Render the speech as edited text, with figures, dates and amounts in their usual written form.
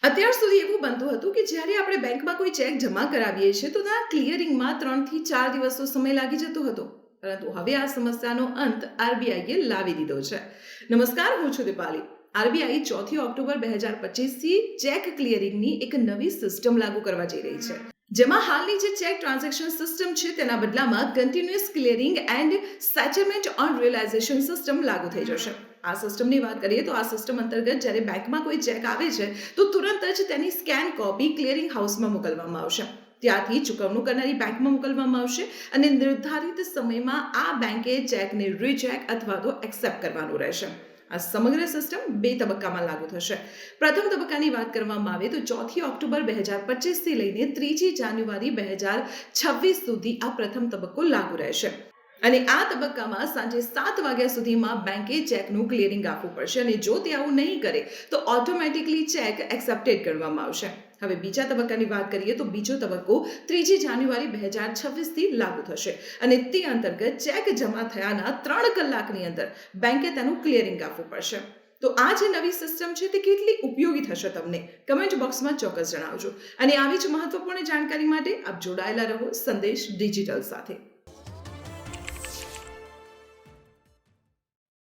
અત્યાર સુધી એવું બનતું હતું કે જ્યારે આપણે બેંકમાં કોઈ ચેક જમા કરાવીએ છીએ તો તેના ક્લિયરિંગમાં 3 થી 4 દિવસનો સમય લાગી જતો હતો. પરંતુ હવે આ સમસ્યાનો અંત આરબીઆઈએ લાવી દીધો છે. નમસ્કાર, હું છું દીપાલી. આરબીઆઈ 4 ઓક્ટોબર 2025થી ચેક ક્લિયરિંગની એક નવી સિસ્ટમ લાગુ કરવા જઈ રહી છે, જેમાં હાલની જે ચેક ટ્રાન્ઝેક્શન સિસ્ટમ છે તેના બદલામાં continuous clearing and settlement on realization system લાગુ થઈ જશે. આ સિસ્ટમની વાત કરીએ તો આ સિસ્ટમ અંતર્ગત જ્યારે બેંકમાં કોઈ ચેક આવે છે તો તુરંત જ તેની સ્કેન કોપી ક્લિયરિંગ હાઉસમાં મોકલવામાં આવશે. ત્યાંથી ચૂકવણું કરનારી બેંકમાં મોકલવામાં આવશે અને નિર્ધારિત સમયમાં આ બેંકે ચેકને રિચેક અથવા તો એક્સેપ્ટ કરવાનું રહેશે. આ સમગ્ર સિસ્ટમ 2 તબક્કામાં લાગુ થશે. પ્રથમ તબક્કાની વાત કરવામાં આવે તો 4 ઓક્ટોબર 2025થી લઈને 3 જાન્યુઆરી 2026 સુધી આ પ્રથમ તબક્કો લાગુ રહેશે. અને આ તબક્કામાં સાંજે 7 વાગ્યા સુધીમાં બેંકે ચેકનું ક્લિયરિંગ આપવું પડશે અને જો તે આવું નહીં કરે તો ઓટોમેટિકલી ચેક એક્સેપ્ટેડ ગણવામાં આવશે. હવે બીજા તબક્કાની વાત કરીએ તો બીજો તબક્કો 3 જાન્યુઆરી 2026થી લાગુ થશે અને તે અંતર્ગત ચેક જમા થયાના 3 કલાકની અંદર બેંકે તેનું ક્લિયરિંગ આપવું પડશે. તો આ જે નવી સિસ્ટમ છે તે કેટલી ઉપયોગી થશે તમને કમેન્ટ બોક્સમાં ચોક્કસ જણાવજો. અને આવી જ મહત્વપૂર્ણ જાણકારી માટે આપ જોડાયેલા રહો સંદેશ ડિજિટલ સાથે.